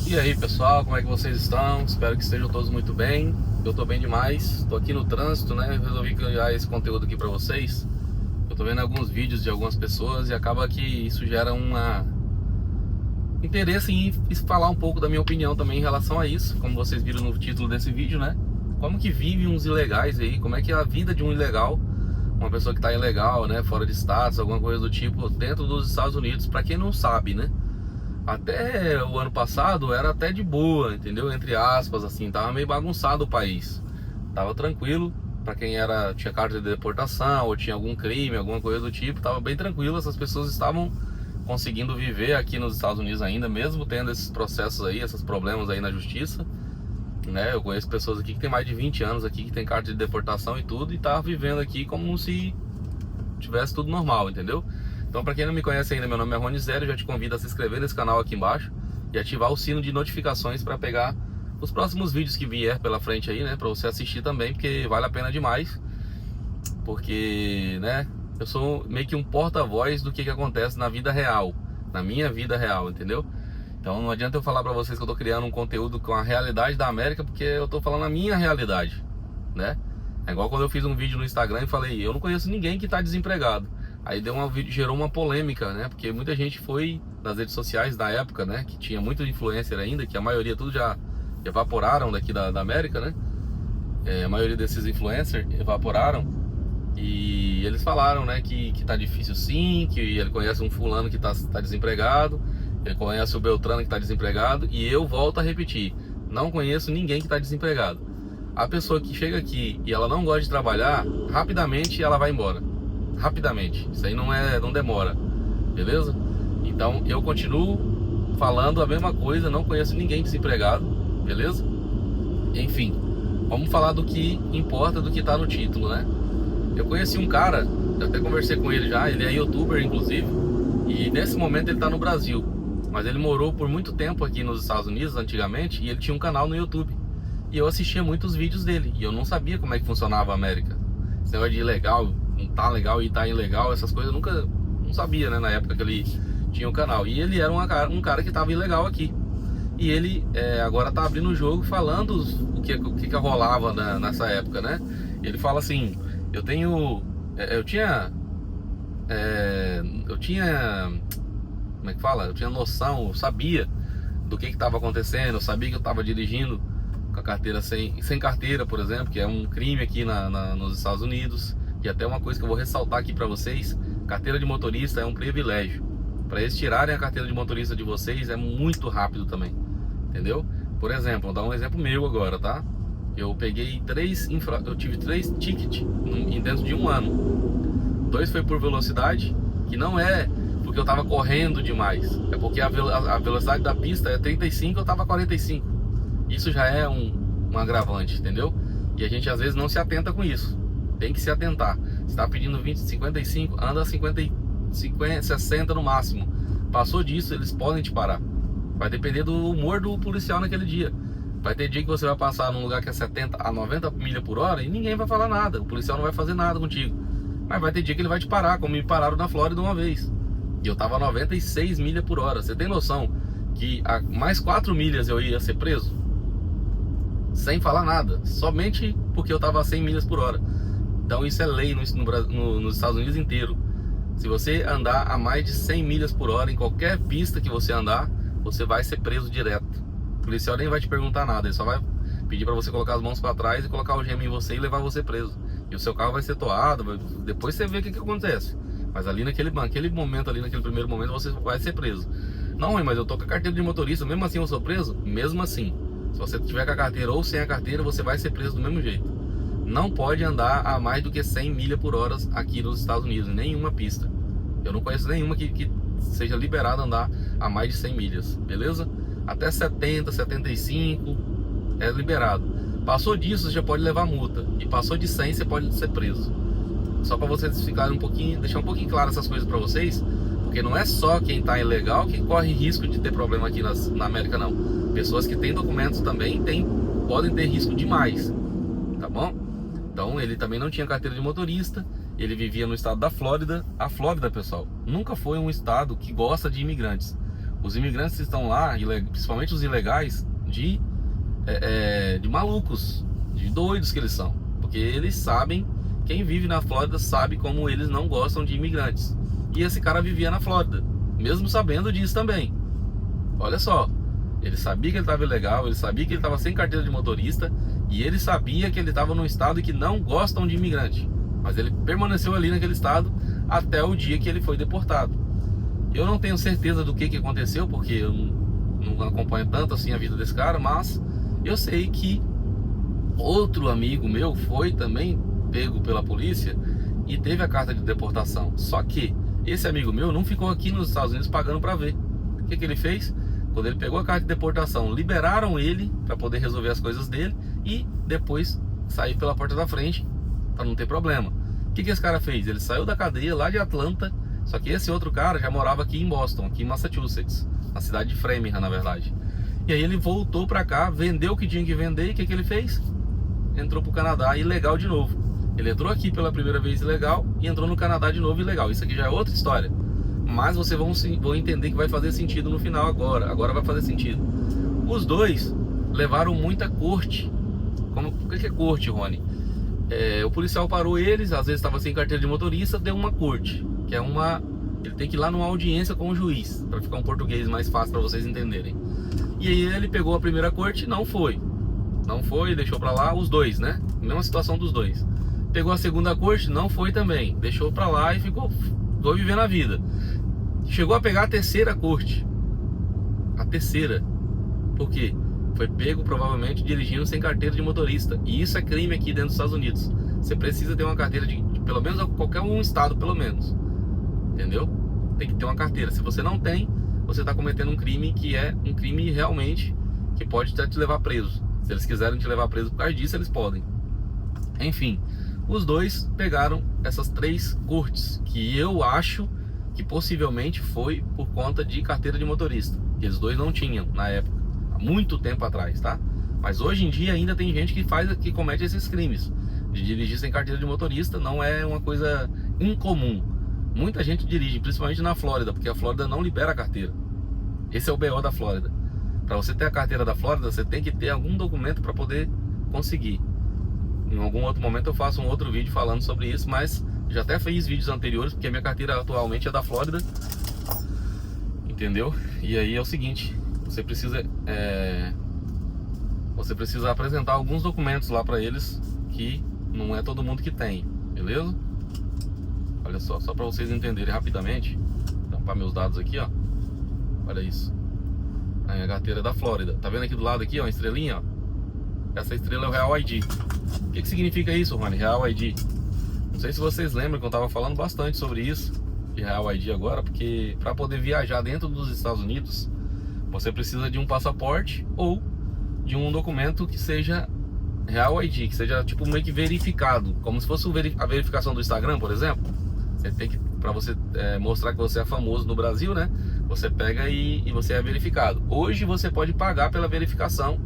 E aí pessoal, como é que vocês estão? Espero que estejam todos muito bem. Eu tô bem demais, tô aqui no trânsito, né? Resolvi criar esse conteúdo aqui pra vocês. Eu tô vendo alguns vídeos de algumas pessoas e acaba que isso gera interesse em falar um pouco da minha opinião também em relação a isso. Como vocês viram no título desse vídeo, né? Como que vivem uns ilegais aí, como é que é a vida de um ilegal, uma pessoa que tá ilegal, né? Fora de status, alguma coisa do tipo, dentro dos Estados Unidos, pra quem não sabe, né? Até o ano passado era até de boa, entendeu? Entre aspas, assim, tava meio bagunçado o país. Tava tranquilo, pra quem tinha carta de deportação ou tinha algum crime, alguma coisa do tipo, tava bem tranquilo. Essas pessoas estavam conseguindo viver aqui nos Estados Unidos ainda, mesmo tendo esses processos aí, esses problemas aí na justiça, né? Eu conheço pessoas aqui que tem mais de 20 anos aqui, que tem carta de deportação e tudo, e tá vivendo aqui como se tivesse tudo normal, entendeu? Então, para quem não me conhece ainda, meu nome é Rony Zero, já te convido a se inscrever nesse canal aqui embaixo e ativar o sino de notificações para pegar os próximos vídeos que vier pela frente aí, né, para você assistir também, porque vale a pena demais, porque, né, eu sou meio que um porta-voz do que acontece na vida real, na minha vida real, entendeu? Então não adianta eu falar para vocês que eu tô criando um conteúdo com a realidade da América, porque eu tô falando a minha realidade, né? É igual quando eu fiz um vídeo no Instagram e falei, eu não conheço ninguém que tá desempregado. Aí gerou uma polêmica, né? Porque muita gente foi nas redes sociais da época, né? Que tinha muito influencer ainda, que a maioria tudo já evaporaram daqui da América, né? A maioria desses influencers evaporaram. E eles falaram, né? Que tá difícil sim, que ele conhece um fulano que tá desempregado, ele conhece o Beltrano que tá desempregado. E eu volto a repetir, não conheço ninguém que tá desempregado. A pessoa que chega aqui e ela não gosta de trabalhar, rapidamente ela vai embora. Rapidamente, isso aí não demora, beleza? Então eu continuo falando a mesma coisa, não conheço ninguém desempregado, beleza? Enfim, vamos falar do que importa, do que tá no título, né? Eu conheci um cara, eu até conversei com ele já, ele é youtuber inclusive, e nesse momento ele tá no Brasil, mas ele morou por muito tempo aqui nos Estados Unidos antigamente, e ele tinha um canal no YouTube, e eu assistia muitos vídeos dele, e eu não sabia como é que funcionava a América, esse negócio de ilegal, não tá legal e tá ilegal, essas coisas eu não sabia, né, na época que ele tinha um canal. E ele era um cara que tava ilegal aqui. E ele agora tá abrindo o jogo falando o que rolava nessa época, né? Ele fala assim, eu tinha, como é que fala? Eu tinha noção, eu sabia do que tava acontecendo, eu sabia que eu tava dirigindo com a carteira sem carteira, por exemplo, que é um crime aqui nos Estados Unidos. E até uma coisa que eu vou ressaltar aqui para vocês, carteira de motorista é um privilégio. Para eles tirarem a carteira de motorista de vocês é muito rápido também, entendeu? Por exemplo, vou dar um exemplo meu agora, tá? Eu peguei eu tive 3 tickets dentro de um ano. 2 foi por velocidade, que não é porque eu tava correndo demais, é porque a velocidade da pista é 35, eu tava 45. Isso já é um agravante, entendeu? E a gente às vezes não se atenta com isso. Tem que se atentar. Você está pedindo 20, 55, anda 50, 60 no máximo. Passou disso, eles podem te parar. Vai depender do humor do policial naquele dia. Vai ter dia que você vai passar num lugar que é 70 a 90 milha por hora e ninguém vai falar nada. O policial não vai fazer nada contigo. Mas vai ter dia que ele vai te parar, como me pararam na Flórida uma vez. E eu tava a 96 milhas por hora. Você tem noção que a mais 4 milhas eu ia ser preso? Sem falar nada. Somente porque eu tava a 100 milhas por hora. Então isso é lei nos Estados Unidos inteiro. Se você andar a mais de 100 milhas por hora em qualquer pista que você andar, você vai ser preso direto. O policial nem vai te perguntar nada, ele só vai pedir para você colocar as mãos para trás e colocar o gêmeo em você e levar você preso. E o seu carro vai ser toado, depois você vê o que acontece. Mas ali naquele momento, ali naquele primeiro momento, você vai ser preso. Não, mas eu tô com a carteira de motorista, mesmo assim eu sou preso? Mesmo assim. Se você tiver com a carteira ou sem a carteira, você vai ser preso do mesmo jeito. Não pode andar a mais do que 100 milhas por hora aqui nos Estados Unidos, em nenhuma pista. Eu não conheço nenhuma que seja liberada a andar a mais de 100 milhas, beleza? Até 70, 75 é liberado. Passou disso, você já pode levar multa. E passou de 100, você pode ser preso. Só para vocês ficarem deixar um pouquinho claro essas coisas para vocês, porque não é só quem tá ilegal que corre risco de ter problema aqui na América, não. Pessoas que têm documentos também podem ter risco demais, tá bom? Então ele também não tinha carteira de motorista, ele vivia no estado da Flórida. A Flórida, pessoal, nunca foi um estado que gosta de imigrantes. os imigrantes que estão lá, principalmente os ilegais, de malucos, de doidos que eles são. Porque eles sabem, quem vive na Flórida sabe como eles não gostam de imigrantes. E esse cara vivia na Flórida, mesmo sabendo disso também. Olha só, ele sabia que ele estava ilegal, ele sabia que ele estava sem carteira de motorista, e ele sabia que ele estava num estado que não gostam de imigrante. Mas ele permaneceu ali naquele estado até o dia que ele foi deportado. Eu não tenho certeza do que aconteceu, porque eu não acompanho tanto assim a vida desse cara, mas eu sei que outro amigo meu foi também pego pela polícia e teve a carta de deportação. Só que esse amigo meu não ficou aqui nos Estados Unidos pagando para ver. O que ele fez? Quando ele pegou a carta de deportação, liberaram ele para poder resolver as coisas dele e depois sair pela porta da frente para não ter problema. O que esse cara fez? Ele saiu da cadeia lá de Atlanta, só que esse outro cara já morava aqui em Boston, aqui em Massachusetts, na cidade de Framingham, na verdade. E aí ele voltou para cá, vendeu o que tinha que vender, e o que ele fez? Entrou pro Canadá ilegal de novo. Ele entrou aqui pela primeira vez ilegal e entrou no Canadá de novo ilegal. Isso aqui já é outra história, mas vocês vão entender que vai fazer sentido no final agora vai fazer sentido. Os dois levaram muita corte. O que é corte, Rony? O policial parou eles, às vezes estava sem carteira de motorista, deu uma corte, que é ele tem que ir lá numa audiência com o juiz, para ficar um português mais fácil para vocês entenderem. E aí ele pegou a primeira corte, não foi, deixou para lá. Os dois, né? Mesma situação dos dois. Pegou a segunda corte, não foi também, deixou para lá e ficou vivendo a vida. Chegou a pegar a terceira corte. A terceira. Por quê? Foi pego provavelmente dirigindo sem carteira de motorista. E isso é crime aqui dentro dos Estados Unidos. Você precisa ter uma carteira de pelo menos qualquer um estado, pelo menos. Entendeu? Tem que ter uma carteira. Se você não tem, você está cometendo um crime que é um crime realmente que pode até te levar preso. Se eles quiserem te levar preso por causa disso, eles podem. Enfim, os dois pegaram essas 3 cortes, que eu acho que possivelmente foi por conta de carteira de motorista, que eles dois não tinham na época, há muito tempo atrás, tá? Mas hoje em dia ainda tem gente que comete esses crimes de dirigir sem carteira de motorista. Não é uma coisa incomum. Muita gente dirige, principalmente na Flórida, porque a Flórida não libera a carteira. Esse é o BO da Flórida. Para você ter a carteira da Flórida, você tem que ter algum documento para poder conseguir. Em algum outro momento eu faço um outro vídeo falando sobre isso, mas já até fiz vídeos anteriores, porque a minha carteira atualmente é da Flórida. Entendeu? E aí é o seguinte, você precisa apresentar alguns documentos lá para eles, que não é todo mundo que tem, beleza? Olha só para vocês entenderem rapidamente. Tampar meus dados aqui, ó. Olha isso. A minha carteira é da Flórida. Tá vendo aqui do lado aqui, ó, uma estrelinha, ó. Essa estrela é o Real ID. O que significa isso, Rony? Real ID. Não sei se vocês lembram que eu tava falando bastante sobre isso, de Real ID agora, porque para poder viajar dentro dos Estados Unidos, você precisa de um passaporte ou de um documento que seja Real ID, que seja tipo meio que verificado, como se fosse a verificação do Instagram, por exemplo. Você tem que, para você mostrar que você é famoso no Brasil, né? Você pega e você é verificado. Hoje você pode pagar pela verificação,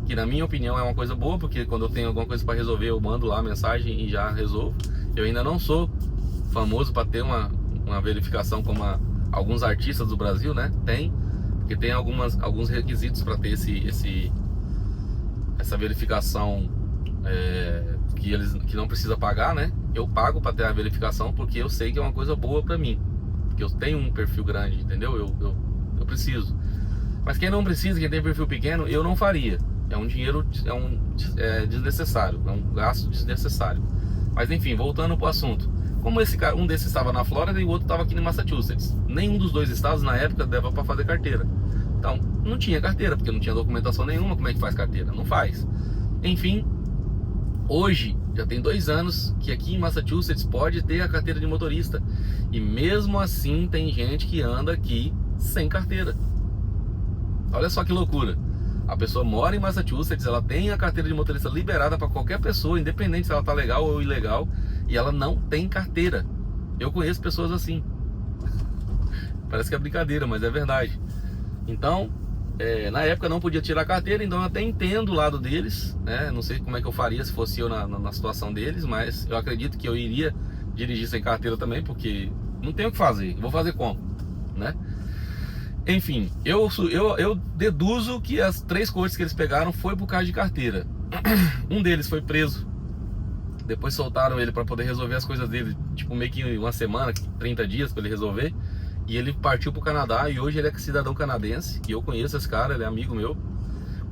que na minha opinião é uma coisa boa, porque quando eu tenho alguma coisa para resolver, eu mando lá a mensagem e já resolvo. Eu ainda não sou famoso para ter uma verificação como alguns artistas do Brasil, né? Tem, porque tem alguns requisitos para ter essa verificação, que não precisa pagar, né? Eu pago para ter a verificação porque eu sei que é uma coisa boa para mim, porque eu tenho um perfil grande, entendeu? Eu preciso. Mas quem não precisa, quem tem perfil pequeno, eu não faria. É um dinheiro desnecessário, é um gasto desnecessário. Mas enfim, voltando para o assunto. Como um desses estava na Flórida e o outro estava aqui em Massachusetts, nenhum dos dois estados na época dava para fazer carteira. Então não tinha carteira, porque não tinha documentação nenhuma. Como é que faz carteira? Não faz. Enfim, hoje já tem 2 anos que aqui em Massachusetts pode ter a carteira de motorista, e mesmo assim tem gente que anda aqui sem carteira. Olha só que loucura. A pessoa mora em Massachusetts, ela tem a carteira de motorista liberada para qualquer pessoa, independente se ela tá legal ou ilegal, e ela não tem carteira. Eu conheço pessoas assim. Parece que é brincadeira, mas é verdade. Então, na época não podia tirar a carteira, então eu até entendo o lado deles, né? Não sei como é que eu faria se fosse eu na situação deles, mas eu acredito que eu iria dirigir sem carteira também, porque não tem o que fazer. Vou fazer como, né? Enfim, eu deduzo que as 3 coisas que eles pegaram foi por causa de carteira. Um deles foi preso. Depois soltaram ele para poder resolver as coisas dele, tipo meio que uma semana, 30 dias para ele resolver. E ele partiu pro Canadá e hoje ele é cidadão canadense. E eu conheço esse cara, ele é amigo meu.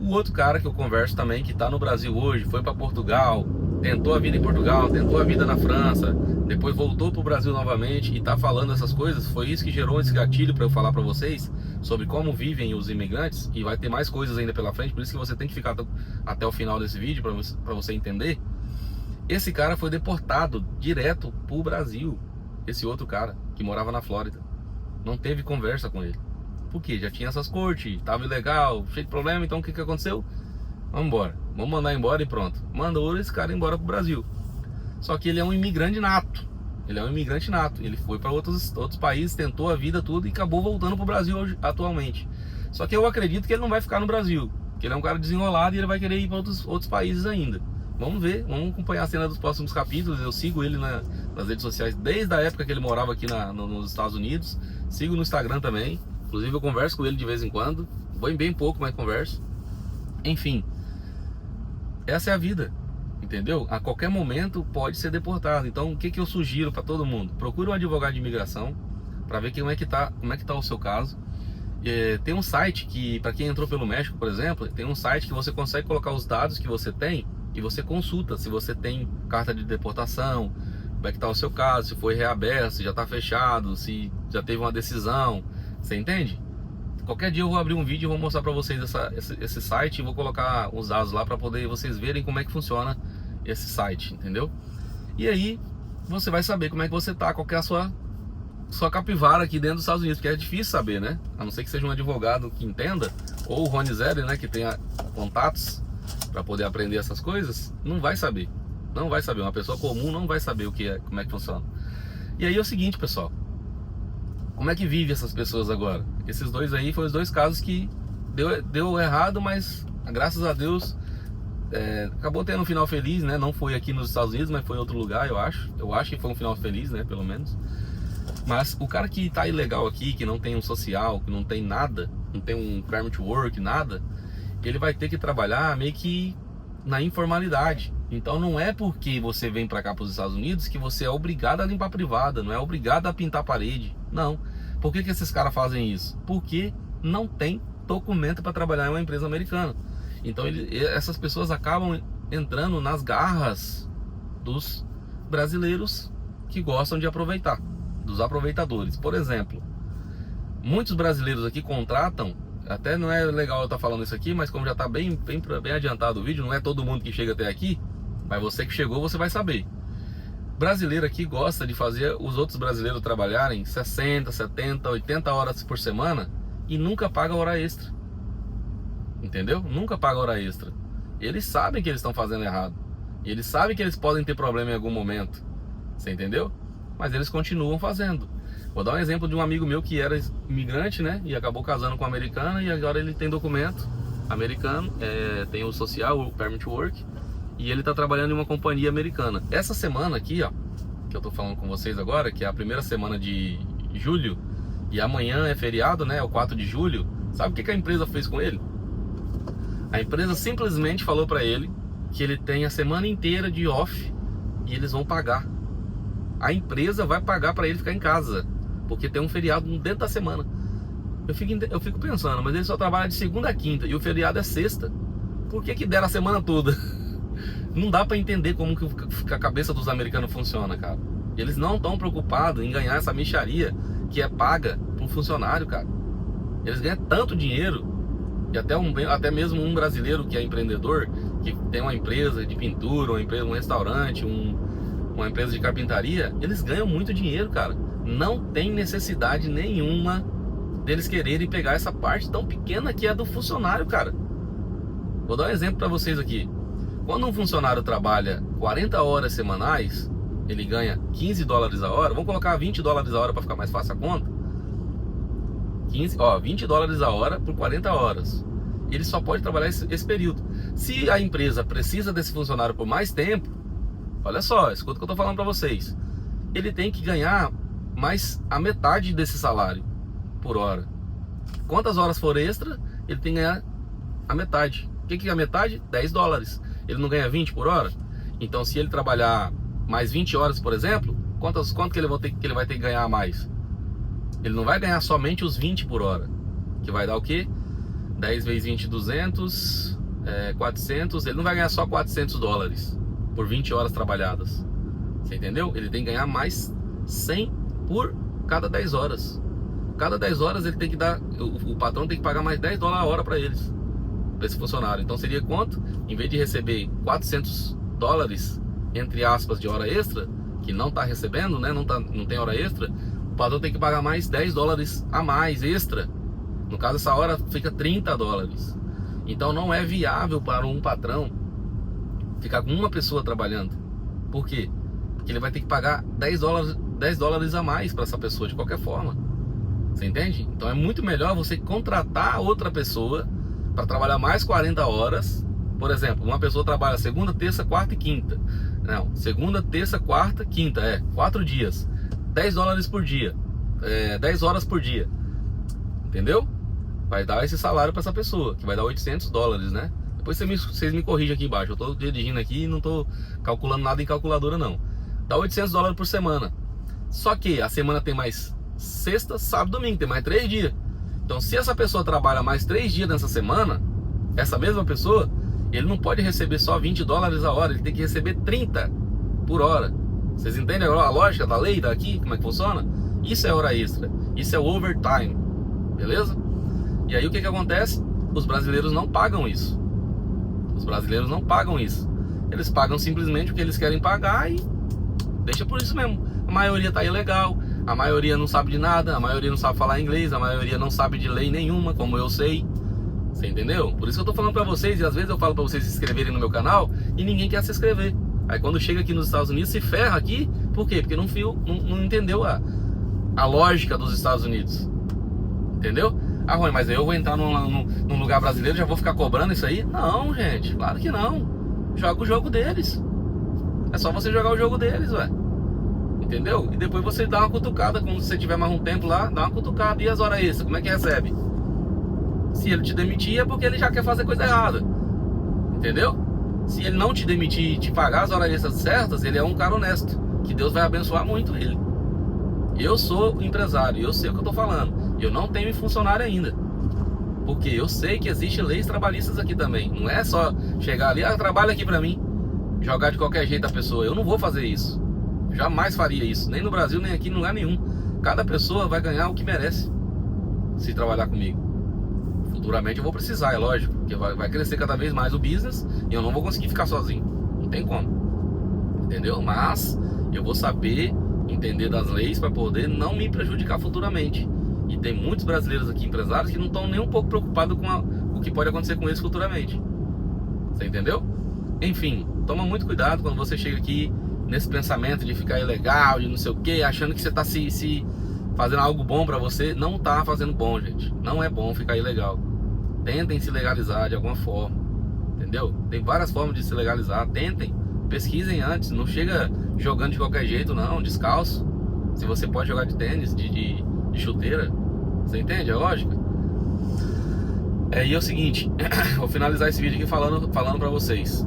O outro cara que eu converso também, que tá no Brasil hoje, foi para Portugal, tentou a vida em Portugal, tentou a vida na França, depois voltou pro Brasil novamente e tá falando essas coisas. Foi isso que gerou esse gatilho para eu falar para vocês sobre como vivem os imigrantes. E vai ter mais coisas ainda pela frente, por isso que você tem que ficar até o final desse vídeo para você entender. Esse cara foi deportado direto pro Brasil. Esse outro cara que morava na Flórida. Não teve conversa com ele. Por quê? Já tinha essas cortes, tava ilegal, cheio de problema. Então o que aconteceu? Vamos embora. Vamos mandar embora e pronto. Mandou esse cara embora pro Brasil. Só que ele é um imigrante nato. Ele é um imigrante nato. Ele foi para outros países, tentou a vida tudo e acabou voltando pro Brasil hoje, atualmente. Só que eu acredito que ele não vai ficar no Brasil. Que ele é um cara desenrolado e ele vai querer ir para outros países ainda. Vamos ver, vamos acompanhar a cena dos próximos capítulos. Eu sigo ele nas redes sociais desde a época que ele morava aqui nos Estados Unidos. Sigo no Instagram também. Inclusive eu converso com ele de vez em quando. Vou em bem pouco, mas converso. Enfim, essa é a vida, entendeu? A qualquer momento pode ser deportado. Então o que eu sugiro para todo mundo? Procure um advogado de imigração para ver como é que tá o seu caso. Tem um site que, para quem entrou pelo México, por exemplo, tem um site que você consegue colocar os dados que você tem e você consulta se você tem carta de deportação, como é que está o seu caso, se foi reaberto, se já está fechado, se já teve uma decisão, você entende? Qualquer dia eu vou abrir um vídeo e vou mostrar para vocês esse site e vou colocar os dados lá para poder vocês verem como é que funciona esse site, entendeu? E aí você vai saber como é que você tá, qual que é a sua capivara aqui dentro dos Estados Unidos, porque é difícil saber, né? A não ser que seja um advogado que entenda, ou o Rony Zeri, né, que tenha contatos para poder aprender essas coisas, não vai saber. Não vai saber, uma pessoa comum não vai saber como é que funciona. E aí é o seguinte, pessoal, como é que vive essas pessoas agora? Esses dois aí foram os 2 casos que deu errado, mas graças a Deus acabou tendo um final feliz, né? Não foi aqui nos Estados Unidos, mas foi em outro lugar, eu acho que foi um final feliz, né, pelo menos. Mas o cara que tá ilegal aqui, que não tem um social, que não tem nada, não tem um permit to work, nada, ele vai ter que trabalhar meio que na informalidade. Então não é porque você vem para cá para os Estados Unidos que você é obrigado a limpar a privada, não é obrigado a pintar a parede, não. Por que esses caras fazem isso? Porque não tem documento para trabalhar em uma empresa americana. Então essas pessoas acabam entrando nas garras dos brasileiros que gostam de aproveitar, dos aproveitadores. Por exemplo, muitos brasileiros aqui contratam, até não é legal eu estar falando isso aqui, mas como já está bem adiantado o vídeo, não é todo mundo que chega até aqui, mas você que chegou, você vai saber. Brasileiro aqui gosta de fazer os outros brasileiros trabalharem 60, 70, 80 horas por semana e nunca paga hora extra. Entendeu? Nunca paga hora extra. Eles sabem que eles estão fazendo errado. E eles sabem que eles podem ter problema em algum momento. Você entendeu? Mas eles continuam fazendo. Vou dar um exemplo de um amigo meu que era imigrante, né? E acabou casando com uma americana e agora ele tem documento americano, tem o social, o permit to work, e ele tá trabalhando em uma companhia americana. Essa semana aqui, ó, que eu tô falando com vocês agora, que é a primeira semana de julho, e amanhã é feriado, né? É o 4 de julho. Sabe o que a empresa fez com ele? A empresa simplesmente falou pra ele que ele tem a semana inteira de off e eles vão pagar. A empresa vai pagar para ele ficar em casa, porque tem um feriado dentro da semana. Eu fico pensando, mas ele só trabalha de segunda a quinta e o feriado é sexta. Por que deram a semana toda? Não dá para entender como que a cabeça dos americanos funciona, cara. Eles não estão preocupados em ganhar essa mixaria que é paga para um funcionário, cara. Eles ganham tanto dinheiro, e até mesmo um brasileiro que é empreendedor, que tem uma empresa de pintura, um restaurante, uma empresa de carpintaria, eles ganham muito dinheiro, cara. Não tem necessidade nenhuma deles quererem pegar essa parte tão pequena que é do funcionário, cara. Vou dar um exemplo para vocês aqui. Quando um funcionário trabalha 40 horas semanais, ele ganha 15 dólares a hora. Vamos colocar 20 dólares a hora para ficar mais fácil a conta. 20 dólares a hora por 40 horas. Ele só pode trabalhar esse período. Se a empresa precisa desse funcionário por mais tempo, olha só, escuta o que eu tô falando para vocês. Ele tem que ganhar mais a metade desse salário por hora. Quantas horas for extra, ele tem que ganhar a metade. O que é a metade? 10 dólares. Ele não ganha 20 por hora? Então, se ele trabalhar mais 20 horas, por exemplo, quanto que ele vai ter que ganhar a mais? Ele não vai ganhar somente os 20 por hora, que vai dar o quê? 10 vezes 20, 200, 400. Ele não vai ganhar só 400 dólares por 20 horas trabalhadas. Você entendeu? Ele tem que ganhar mais 100 por cada 10 horas. Cada 10 horas ele tem que dar, o patrão tem que pagar mais 10 dólares a hora para eles, para esse funcionário. Então seria quanto? Em vez de receber 400 dólares, entre aspas, de hora extra, que não está recebendo, né? Não tem hora extra, o patrão tem que pagar mais 10 dólares a mais extra. No caso, essa hora fica 30 dólares. Então não é viável para um patrão ficar com uma pessoa trabalhando. Por quê? Porque ele vai ter que pagar 10 dólares a mais para essa pessoa de qualquer forma. Você entende? Então é muito melhor você contratar outra pessoa para trabalhar mais 40 horas. Por exemplo, uma pessoa trabalha segunda, terça, quarta e quinta. Não, segunda, terça, quarta, quinta, 4 dias. 10 dólares por dia. 10 horas por dia. Entendeu? Vai dar esse salário para essa pessoa, que vai dar 800 dólares, né? Depois vocês me corrigem aqui embaixo. Eu tô dirigindo aqui e não tô calculando nada em calculadora, não. Dá 800 dólares por semana. Só que a semana tem mais sexta, sábado, domingo, tem mais 3 dias. Então, se essa pessoa trabalha mais 3 dias nessa semana, essa mesma pessoa, ele não pode receber só 20 dólares a hora, ele tem que receber 30 por hora. Vocês entendem a lógica da lei daqui, como é que funciona? Isso é hora extra, isso é overtime, beleza? E aí o que acontece? Os brasileiros não pagam isso. Os brasileiros não pagam isso. Eles pagam simplesmente o que eles querem pagar e deixa por isso mesmo. A maioria tá ilegal, a maioria não sabe de nada, a maioria não sabe falar inglês, a maioria não sabe de lei nenhuma, como eu sei. Você entendeu? Por isso que eu tô falando pra vocês, e às vezes eu falo pra vocês se inscreverem no meu canal e ninguém quer se inscrever. Aí quando chega aqui nos Estados Unidos se ferra aqui, por quê? Porque não entendeu a lógica dos Estados Unidos. Entendeu? Ah, Rony, mas eu vou entrar num lugar brasileiro e já vou ficar cobrando isso aí? Não, gente, claro que não. Joga o jogo deles. É só você jogar o jogo deles, velho. Entendeu? E depois você dá uma cutucada, quando você tiver mais um tempo lá, dá uma cutucada. E as horas extras, como é que recebe? Se ele te demitir é porque ele já quer fazer coisa errada. Entendeu? Se ele não te demitir e te pagar as horas extras certas, ele é um cara honesto, que Deus vai abençoar muito ele. Eu sou empresário, eu sei o que eu tô falando. Eu não tenho funcionário ainda, porque eu sei que existem leis trabalhistas aqui também. Não é só chegar ali, trabalha aqui pra mim, jogar de qualquer jeito a pessoa. Eu não vou fazer isso. Jamais faria isso, nem no Brasil, nem aqui, em lugar nenhum. Cada pessoa vai ganhar o que merece se trabalhar comigo. Futuramente eu vou precisar, é lógico, porque vai crescer cada vez mais o business e eu não vou conseguir ficar sozinho. Não tem como. Entendeu? Mas eu vou saber entender das leis para poder não me prejudicar futuramente. E tem muitos brasileiros aqui, empresários, que não estão nem um pouco preocupados com o que pode acontecer com eles futuramente. Você entendeu? Enfim, toma muito cuidado quando você chega aqui nesse pensamento de ficar ilegal, de não sei o que, achando que você está se fazendo algo bom para você. Não tá fazendo bom, gente. Não é bom ficar ilegal. Tentem se legalizar de alguma forma. Entendeu? Tem várias formas de se legalizar. Tentem, pesquisem antes. Não chega jogando de qualquer jeito, não, descalço. Se você pode jogar de tênis, de chuteira. Você entende a lógica? E é o seguinte, vou finalizar esse vídeo aqui falando pra vocês.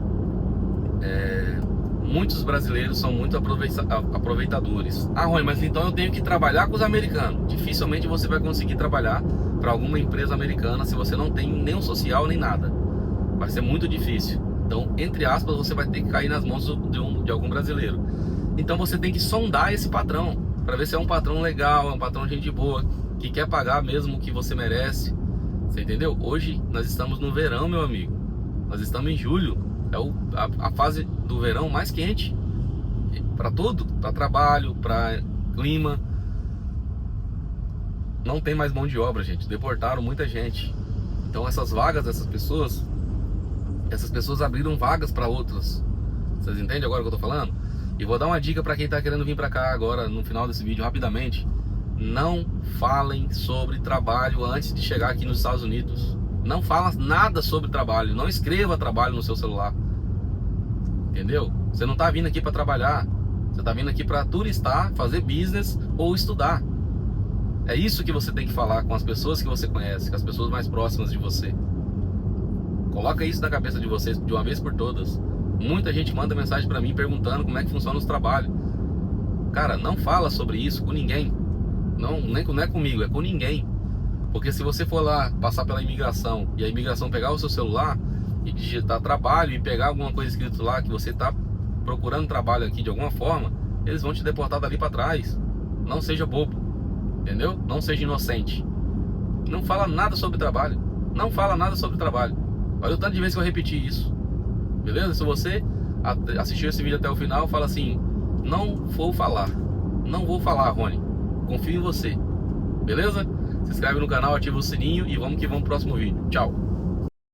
Muitos brasileiros são muito aproveitadores. Ah, Rony, mas então eu tenho que trabalhar com os americanos. Dificilmente você vai conseguir trabalhar para alguma empresa americana se você não tem nenhum social nem nada. Vai ser muito difícil. Então, entre aspas, você vai ter que cair nas mãos de algum brasileiro. Então você tem que sondar esse patrão para ver se é um patrão legal, é um patrão gente boa, que quer pagar mesmo o que você merece. Você entendeu? Hoje nós estamos no verão, meu amigo. Nós estamos em julho. É a fase do verão mais quente. Para tudo, para trabalho, para clima. Não tem mais mão de obra, gente. Deportaram muita gente. Então essas vagas dessas pessoas, abriram vagas para outras. Vocês entendem agora o que eu tô falando? E vou dar uma dica para quem tá querendo vir para cá agora no final desse vídeo rapidamente. Não falem sobre trabalho antes de chegar aqui nos Estados Unidos. Não fala nada sobre trabalho. Não escreva trabalho no seu celular. Entendeu? Você não tá vindo aqui para trabalhar. Você tá vindo aqui para turistar, fazer business ou estudar. É isso que você tem que falar com as pessoas que você conhece, com as pessoas mais próximas de você. Coloca isso na cabeça de vocês de uma vez por todas. Muita gente manda mensagem pra mim perguntando como é que funciona os trabalhos. Cara, não fala sobre isso com ninguém. Não é comigo, é com ninguém. Porque se você for lá, passar pela imigração, e a imigração pegar o seu celular e digitar trabalho e pegar alguma coisa escrito lá que você está procurando trabalho aqui de alguma forma, eles vão te deportar dali para trás. Não seja bobo, entendeu? Não seja inocente. Não fala nada sobre trabalho. Não fala nada sobre trabalho. Olha o tanto de vezes que eu repeti isso. Beleza? Se você assistiu esse vídeo até o final, fala assim: não vou falar. Não vou falar, Rony. Confio em você. Beleza? Se inscreve no canal, ativa o sininho e vamos que vamos pro próximo vídeo. Tchau.